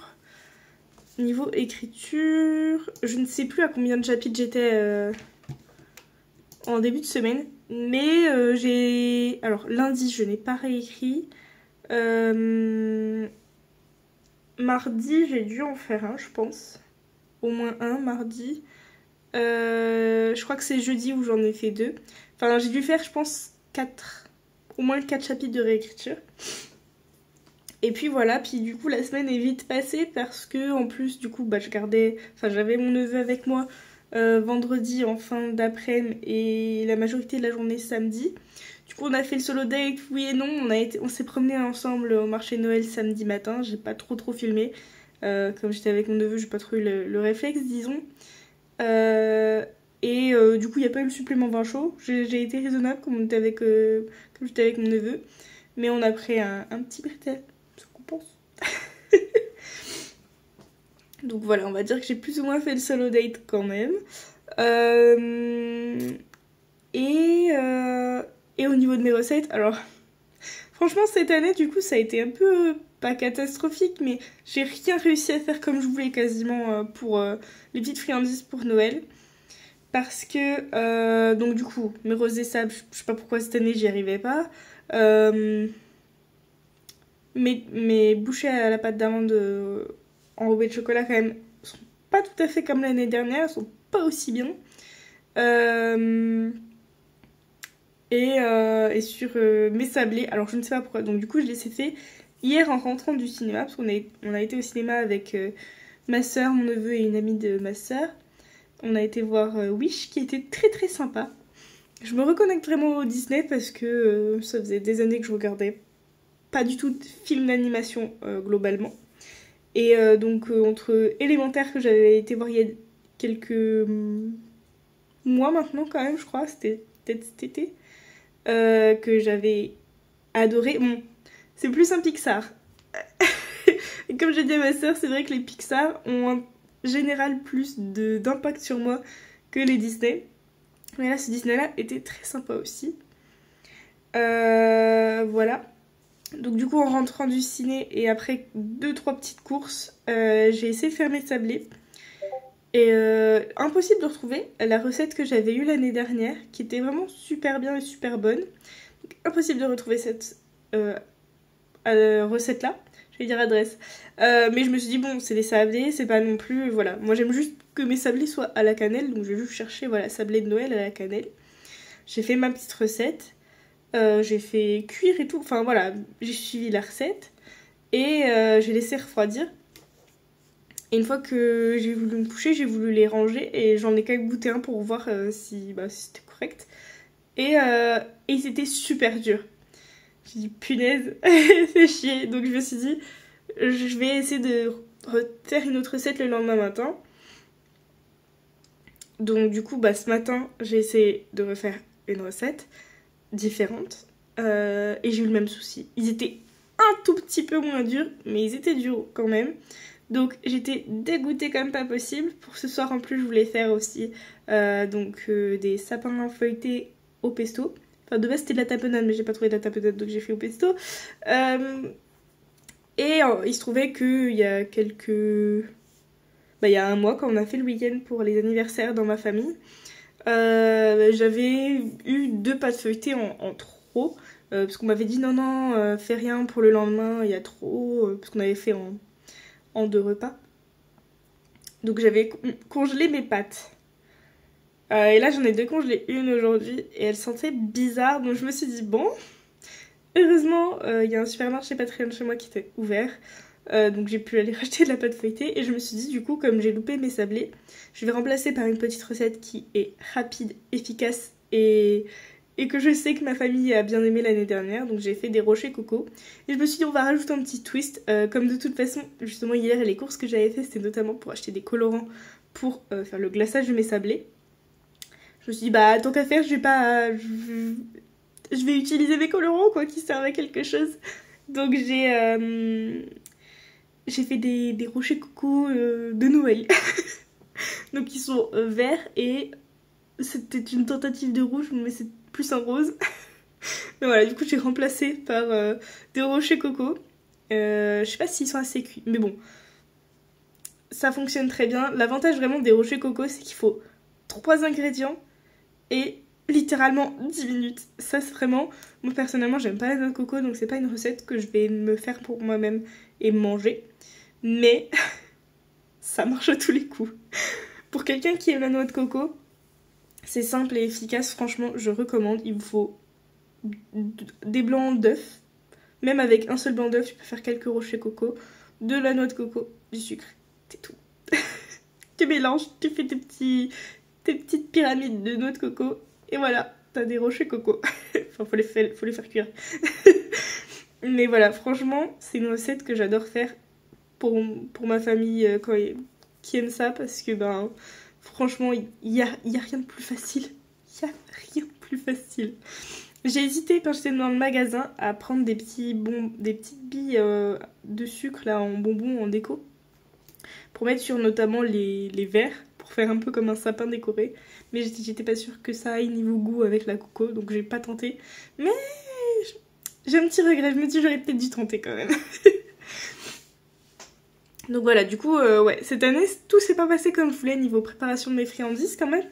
je ne sais plus à combien de chapitres j'étais en début de semaine. Mais alors lundi, je n'ai pas réécrit. Mardi, j'ai dû en faire un, je pense. Au moins un, mardi. Je crois que c'est jeudi où j'en ai fait 2. Enfin, j'ai dû faire, je pense, 4. Au moins 4 chapitres de réécriture. Et puis voilà, puis du coup, la semaine est vite passée parce que, en plus, du coup, j'avais mon neveu avec moi vendredi en fin d'après-midi et la majorité de la journée samedi. Du coup, on a fait le solo date, oui et non. On s'est promené ensemble au marché de Noël samedi matin. J'ai pas trop filmé. Comme j'étais avec mon neveu, j'ai pas trop eu le réflexe, disons. Du coup, il n'y a pas eu le supplément vin chaud. J'ai été raisonnable comme j'étais avec mon neveu. Mais on a pris un petit britel, ce qu'on pense. Donc voilà, on va dire que j'ai plus ou moins fait le solo date quand même. Et au niveau de mes recettes, alors franchement cette année du coup ça a été un peu pas catastrophique, mais j'ai rien réussi à faire comme je voulais quasiment pour les petites friandises pour Noël. Parce que, donc du coup, mes rosés sables, je sais pas pourquoi cette année j'y arrivais pas. Mes bouchées à la pâte d'amande enrobées de chocolat quand même sont pas tout à fait comme l'année dernière, elles sont pas aussi bien. Et sur mes sablés, alors je ne sais pas pourquoi, donc du coup je les ai fait hier en rentrant du cinéma, parce qu'on a été au cinéma avec ma soeur, mon neveu et une amie de ma soeur. On a été voir Wish qui était très très sympa. Je me reconnecte vraiment au Disney parce que ça faisait des années que je regardais pas du tout de films d'animation globalement. Et donc entre Élémentaire que j'avais été voir il y a quelques mois maintenant quand même je crois, c'était peut-être cet été, que j'avais adoré. Bon, c'est plus un Pixar. Et comme j'ai dit à ma soeur, c'est vrai que les Pixar ont en général plus d'impact sur moi que les Disney. Mais là, ce Disney-là était très sympa aussi. Voilà. Donc du coup, en rentrant du ciné et après 2-3 petites courses, j'ai essayé de faire mes sablés. Et impossible de retrouver la recette que j'avais eue l'année dernière, qui était vraiment super bien et super bonne. Donc, impossible de retrouver cette recette-là. Je vais dire adresse. Mais je me suis dit, bon, c'est des sablés, c'est pas non plus... Voilà, moi j'aime juste que mes sablés soient à la cannelle, donc je vais juste chercher, voilà, sablés de Noël à la cannelle. J'ai fait ma petite recette. J'ai fait cuire et tout, enfin voilà, j'ai suivi la recette et j'ai laissé refroidir. Et une fois que j'ai voulu me coucher, j'ai voulu les ranger et j'en ai quand même goûté un pour voir si c'était correct. Et ils étaient super durs. J'ai dit punaise, c'est chier. Donc je me suis dit, je vais essayer de refaire une autre recette le lendemain matin. Donc du coup, ce matin, j'ai essayé de refaire une recette différentes. Et j'ai eu le même souci. Ils étaient un tout petit peu moins durs, mais ils étaient durs quand même. Donc j'étais dégoûtée comme pas possible. Pour ce soir en plus, je voulais faire aussi des sapins feuilletés au pesto. Enfin de base c'était de la tapenade, mais j'ai pas trouvé de la tapenade, donc j'ai fait au pesto. Il se trouvait qu'il y a il y a un mois, quand on a fait le week-end pour les anniversaires dans ma famille, j'avais eu 2 pâtes feuilletées en trop, parce qu'on m'avait dit non, fais rien pour le lendemain, il y a trop, parce qu'on avait fait en 2 repas. Donc j'avais congelé mes pâtes. Et là j'en ai décongelé une aujourd'hui et elle sentait bizarre, donc je me suis dit bon, heureusement il y a un supermarché pas très loin de chez moi qui était ouvert. Donc j'ai pu aller racheter de la pâte feuilletée et je me suis dit du coup comme j'ai loupé mes sablés, je vais remplacer par une petite recette qui est rapide, efficace et que je sais que ma famille a bien aimé l'année dernière. Donc j'ai fait des rochers coco et je me suis dit on va rajouter un petit twist, comme de toute façon justement hier les courses que j'avais fait c'était notamment pour acheter des colorants pour faire le glaçage de mes sablés. Je me suis dit tant qu'à faire je vais utiliser mes colorants quoi qui servent à quelque chose. Donc j'ai fait des rochers coco de Noël. Donc ils sont verts et c'était une tentative de rouge mais c'est plus un rose. Mais voilà, du coup j'ai remplacé par des rochers coco. Je sais pas s'ils sont assez cuits, mais bon. Ça fonctionne très bien. L'avantage vraiment des rochers coco, c'est qu'il faut 3 ingrédients et littéralement 10 minutes. Ça c'est vraiment... Moi personnellement j'aime pas la noix de coco, donc c'est pas une recette que je vais me faire pour moi-même et manger. Mais ça marche à tous les coups. Pour quelqu'un qui aime la noix de coco, c'est simple et efficace, franchement, je recommande. Il vous faut des blancs d'œufs. Même avec un seul blanc d'œuf, tu peux faire quelques rochers coco, de la noix de coco, du sucre, c'est tout. Tu mélanges, tu fais tes petites pyramides de noix de coco, et voilà, t'as des rochers coco. Enfin, faut les faire cuire. Mais voilà, franchement, c'est une recette que j'adore faire pour ma famille qui aime ça, parce que franchement, il y a rien de plus facile. Il y a rien de plus facile. J'ai hésité quand j'étais dans le magasin à prendre des petites billes de sucre là en bonbons en déco pour mettre sur notamment les verres pour faire un peu comme un sapin décoré. Mais j'étais pas sûre que ça aille niveau goût avec la coco, donc j'ai pas tenté. Mais j'ai un petit regret, je me dis j'aurais peut-être dû tenter quand même. Donc voilà, du coup, cette année, tout s'est pas passé comme je voulais niveau préparation de mes friandises quand même.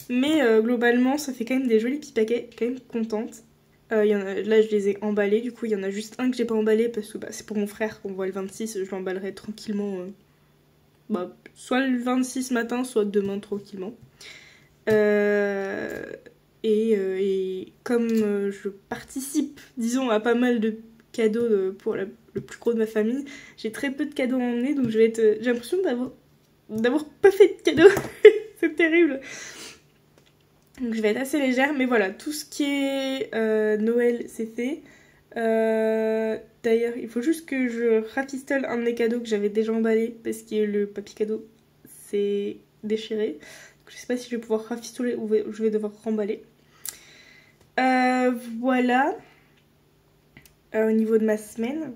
Mais globalement, ça fait quand même des jolis petits paquets, quand même contente. Là, je les ai emballés, du coup, il y en a juste un que j'ai pas emballé parce que c'est pour mon frère qu'on voit le 26, je l'emballerai tranquillement. Soit le 26 matin, soit demain tranquillement. Et comme je participe, disons, à pas mal de cadeaux pour le plus gros de ma famille, j'ai très peu de cadeaux à emmener, donc j'ai l'impression d'avoir pas fait de cadeaux. C'est terrible. Donc je vais être assez légère, mais voilà, tout ce qui est Noël, c'est fait. D'ailleurs, il faut juste que je rafistole un de mes cadeaux que j'avais déjà emballé, parce que le papier cadeau s'est déchiré. Donc, je sais pas si je vais pouvoir rafistoler ou je vais devoir remballer. Voilà. au niveau de ma semaine.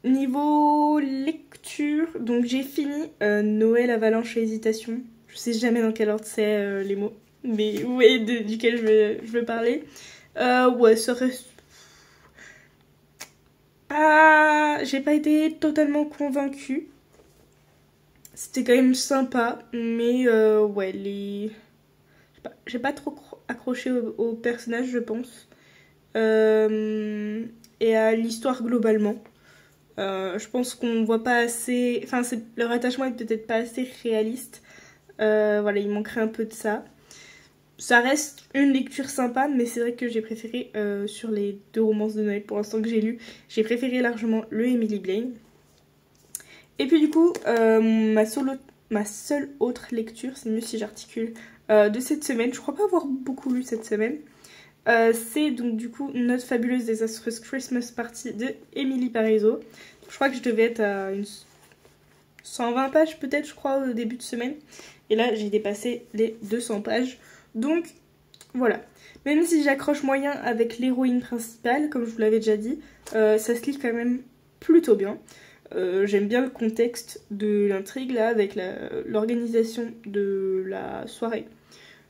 Niveau lecture, donc j'ai fini Noël, Avalanche et Hésitation. Je sais jamais dans quel ordre c'est les mots, mais vous voyez duquel je veux parler. Ouais, ça reste... Ah, j'ai pas été totalement convaincue. C'était quand même sympa, mais ouais, j'ai pas trop accroché au personnage, je pense. Et à l'histoire globalement. Je pense qu'on voit pas assez... Enfin, leur attachement est peut-être pas assez réaliste. Voilà, il manquerait un peu de ça. Ça reste une lecture sympa, mais c'est vrai que j'ai préféré, sur les 2 romances de Noël pour l'instant que j'ai lues, j'ai préféré largement le Emily Blaine. Et puis du coup, ma seule autre lecture, c'est mieux si j'articule, de cette semaine, je crois pas avoir beaucoup lu cette semaine, c'est donc du coup Notre fabuleuse désastreuse Christmas Party de Emily Parizeau. Je crois que je devais être à une 120 pages peut-être, je crois, au début de semaine. Et là, j'ai dépassé les 200 pages. Donc, voilà. Même si j'accroche moyen avec l'héroïne principale, comme je vous l'avais déjà dit, ça se lit quand même plutôt bien. J'aime bien le contexte de l'intrigue là, avec l'organisation de la soirée.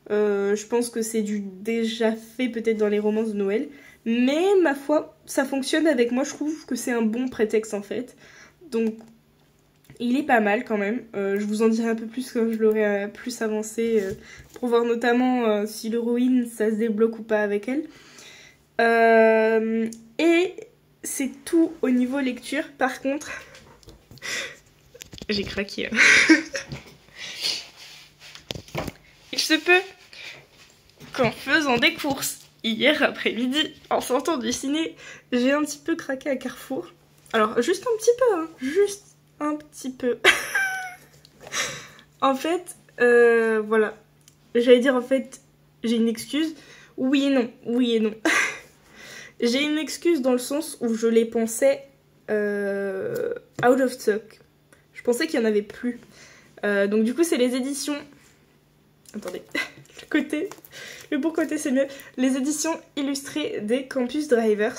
Je pense que c'est du déjà fait peut-être dans les romances de Noël. Mais ma foi, ça fonctionne avec moi, je trouve que c'est un bon prétexte en fait. Donc il est pas mal quand même. Je vous en dirai un peu plus quand je l'aurai plus avancé pour voir notamment si l'héroïne ça se débloque ou pas avec elle. Et c'est tout au niveau lecture. Par contre, j'ai craqué. Il se peut qu'en faisant des courses hier après-midi, en sortant du ciné, j'ai un petit peu craqué à Carrefour. Alors, juste un petit peu, hein. Juste un petit peu. En fait, voilà. J'allais dire, en fait, j'ai une excuse. Oui et non, oui et non. J'ai une excuse dans le sens où je les pensais out of stock. Je pensais qu'il n'y en avait plus. Donc du coup, c'est les éditions... Attendez, le bon côté c'est mieux. Les éditions illustrées des Campus Drivers.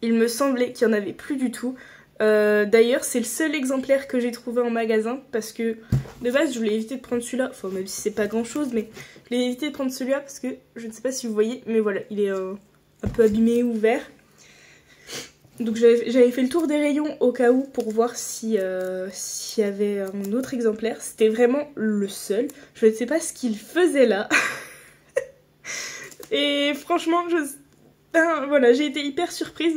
Il me semblait qu'il n'y en avait plus du tout. D'ailleurs, c'est le seul exemplaire que j'ai trouvé en magasin parce que de base, je voulais éviter de prendre celui-là. Enfin, même si c'est pas grand-chose, mais je voulais éviter de prendre celui-là parce que je ne sais pas si vous voyez, mais voilà, il est un peu abîmé, ouvert. Donc j'avais fait le tour des rayons au cas où pour voir s'il y avait un autre exemplaire. C'était vraiment le seul. Je ne sais pas ce qu'il faisait là. Et franchement, voilà, j'ai été hyper surprise.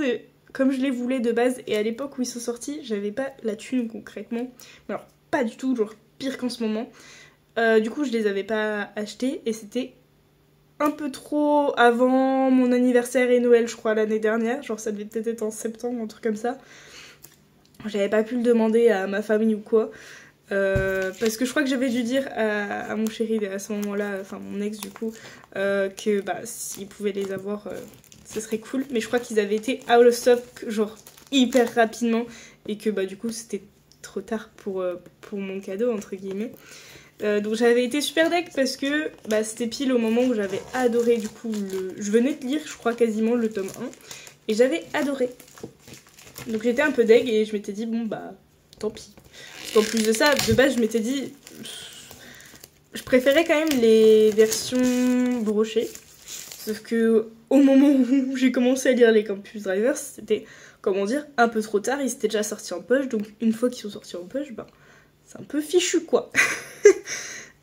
Comme je les voulais de base, et à l'époque où ils sont sortis, j'avais pas la thune concrètement. Alors, pas du tout, genre pire qu'en ce moment. Du coup, je les avais pas achetés et c'était un peu trop avant mon anniversaire et Noël, je crois, l'année dernière. Genre, ça devait peut-être être en septembre, un truc comme ça. J'avais pas pu le demander à ma famille ou quoi. Parce que je crois que j'avais dû dire à mon chéri à ce moment-là, enfin mon ex du coup, que bah, s'il pouvait les avoir, ce serait cool. Mais je crois qu'ils avaient été out of stock, genre hyper rapidement. Et que bah, du coup, c'était trop tard pour mon cadeau, entre guillemets. Donc j'avais été super deck parce que bah, c'était pile au moment où j'avais adoré du coup je venais de lire je crois quasiment le tome 1 et j'avais adoré. Donc j'étais un peu deg et je m'étais dit bon bah tant pis. Parce qu'en plus de ça, de base je m'étais dit je préférais quand même les versions brochées. Sauf que au moment où j'ai commencé à lire les Campus Drivers, c'était comment dire un peu trop tard, ils étaient déjà sortis en poche, donc une fois qu'ils sont sortis en poche, bah c'est un peu fichu quoi.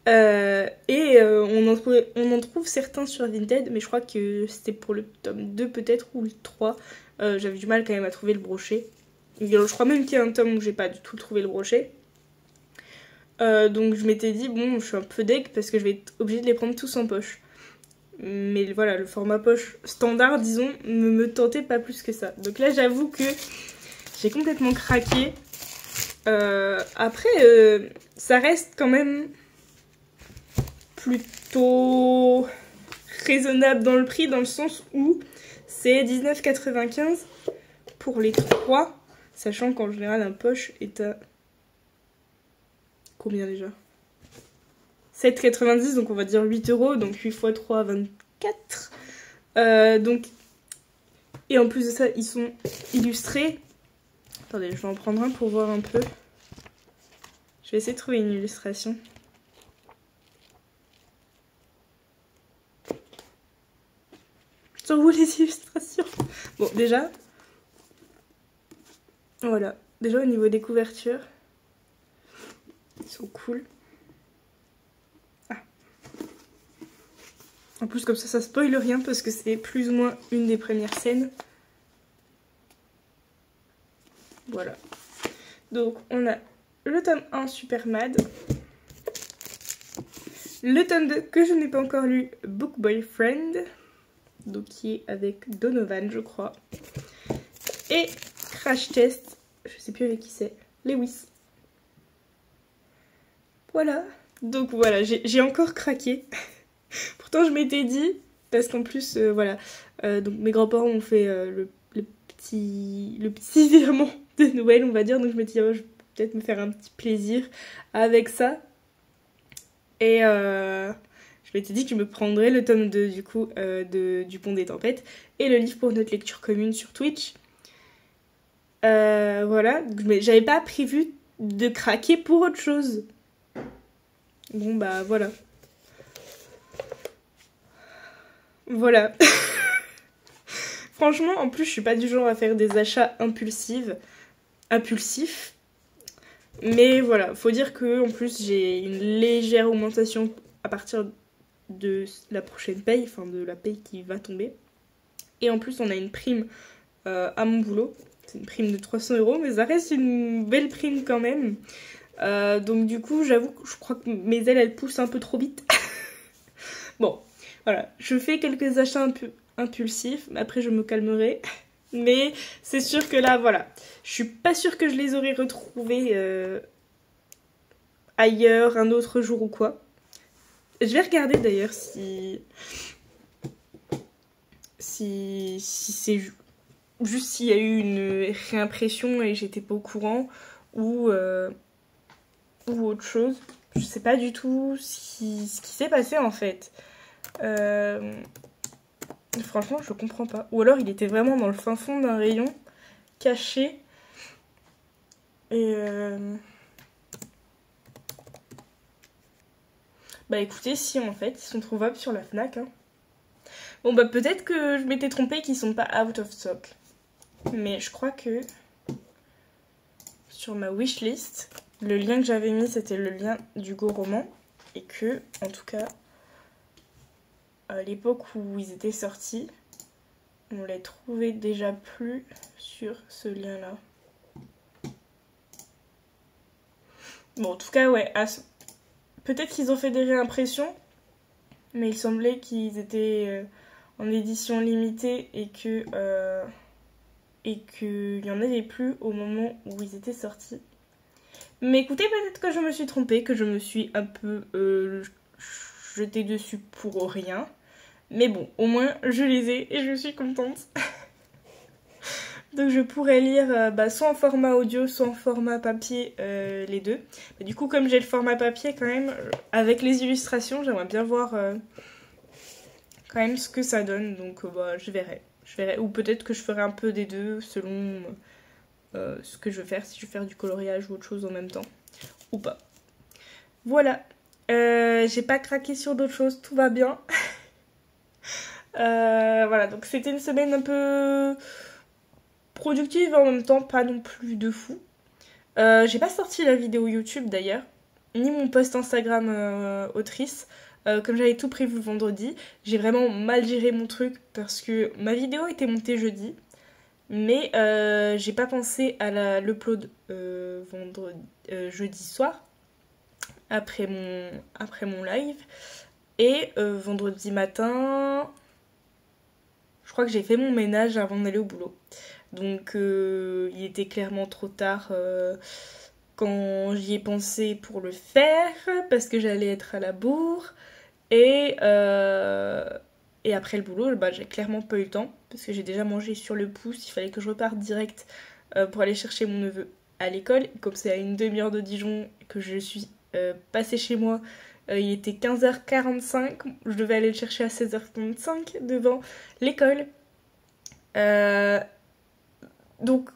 On en trouve certains sur Vinted, mais je crois que c'était pour le tome 2 peut-être ou le 3. J'avais du mal quand même à trouver le brochet. Je crois même qu'il y a un tome où j'ai pas du tout trouvé le brochet. Donc je m'étais dit bon je suis un peu deg parce que je vais être obligée de les prendre tous en poche. Mais voilà, le format poche standard disons ne me tentait pas plus que ça. Donc là j'avoue que j'ai complètement craqué. Après, ça reste quand même plutôt raisonnable dans le prix, dans le sens où c'est 19,95 pour les 3, sachant qu'en général un poche est à... Combien déjà 7,90, donc on va dire 8 €, donc 8 x 3, 24. Donc Et en plus de ça, ils sont illustrés. Attendez, je vais en prendre un pour voir un peu. Je vais essayer de trouver une illustration. Sur vous les illustrations. Bon, déjà. Voilà. Déjà au niveau des couvertures. Ils sont cool. Ah. En plus comme ça spoil rien parce que c'est plus ou moins une des premières scènes. Voilà. Donc on a le tome 1 Super Mad. Le tome 2 que je n'ai pas encore lu, Book Boyfriend. Donc qui est avec Donovan je crois. Et Crash Test, je sais plus avec qui c'est, Lewis. Voilà. Donc voilà, j'ai encore craqué. Pourtant je m'étais dit, parce qu'en plus voilà, donc mes grands-parents ont fait le petit virement de Noël on va dire. Donc je me dis, oh, je vais peut-être me faire un petit plaisir avec ça. Et je m'étais dit que je me prendrais le tome 2 du coup du Pont des Tempêtes et le livre pour notre lecture commune sur Twitch. Voilà, mais j'avais pas prévu de craquer pour autre chose. Bon bah voilà. Voilà. Franchement, en plus je suis pas du genre à faire des achats impulsifs. Mais voilà, faut dire que en plus j'ai une légère augmentation à partir de la prochaine paye, enfin de la paye qui va tomber. Et en plus on a une prime à mon boulot. C'est une prime de 300 €, mais ça reste une belle prime quand même. Donc du coup, j'avoue que je crois que mes ailes, elles poussent un peu trop vite. Bon, voilà. Je fais quelques achats un peu impulsifs, mais après je me calmerai. Mais c'est sûr que là, voilà. Je suis pas sûre que je les aurais retrouvés ailleurs, un autre jour ou quoi. Je vais regarder d'ailleurs si c'est juste s'il y a eu une réimpression et j'étais pas au courant ou autre chose. Je sais pas du tout ce qui s'est passé en fait. Franchement, je comprends pas. Ou alors il était vraiment dans le fin fond d'un rayon, caché. Et bah écoutez, si en fait, ils sont trouvables sur la Fnac. Hein. Bon bah peut-être que je m'étais trompée qu'ils sont pas out of stock. Mais je crois que sur ma wishlist, le lien que j'avais mis c'était le lien du Go Roman. Et que, en tout cas, à l'époque où ils étaient sortis, on les trouvait déjà plus sur ce lien-là. Bon, en tout cas, ouais, peut-être qu'ils ont fait des réimpressions, mais il semblait qu'ils étaient en édition limitée et que qu'il n'y en avait plus au moment où ils étaient sortis. Mais écoutez, peut-être que je me suis trompée, que je me suis un peu jetée dessus pour rien. Mais bon, au moins je les ai et je suis contente. Donc je pourrais lire soit en format audio, soit en format papier, les deux. Mais du coup, comme j'ai le format papier quand même, avec les illustrations, j'aimerais bien voir quand même ce que ça donne. Donc je verrai. Ou peut-être que je ferai un peu des deux selon ce que je veux faire, si je veux faire du coloriage ou autre chose en même temps. Ou pas. Voilà. J'ai pas craqué sur d'autres choses, tout va bien. Voilà, donc c'était une semaine un peu productive, en même temps pas non plus de fou. J'ai pas sorti la vidéo YouTube d'ailleurs, ni mon post Instagram autrice. Comme j'avais tout prévu le vendredi, j'ai vraiment mal géré mon truc parce que ma vidéo était montée jeudi, mais j'ai pas pensé à l'upload jeudi soir, après mon live. Et vendredi matin, je crois que j'ai fait mon ménage avant d'aller au boulot. Donc il était clairement trop tard quand j'y ai pensé pour le faire, parce que j'allais être à la bourre. Et après le boulot, j'ai clairement pas eu le temps, parce que j'ai déjà mangé sur le pouce. Il fallait que je reparte direct pour aller chercher mon neveu à l'école. Comme c'est à une demi-heure de Dijon que je suis passée chez moi, il était 15h45. Je devais aller le chercher à 16h35 devant l'école. Donc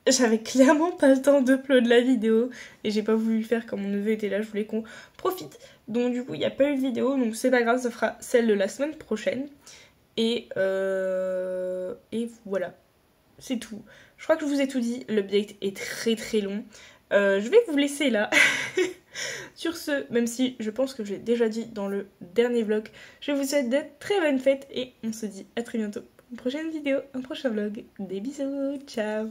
j'avais clairement pas le temps d'upload la vidéo et j'ai pas voulu le faire quand mon neveu était là, je voulais qu'on profite. Donc du coup il n'y a pas eu de vidéo, donc c'est pas grave, ça fera celle de la semaine prochaine. Et voilà, c'est tout. Je crois que je vous ai tout dit, l'update est très très long. Je vais vous laisser là. Sur ce, même si je pense que j'ai déjà dit dans le dernier vlog, je vous souhaite de très bonnes fêtes et on se dit à très bientôt pour une prochaine vidéo, un prochain vlog. Des bisous, ciao.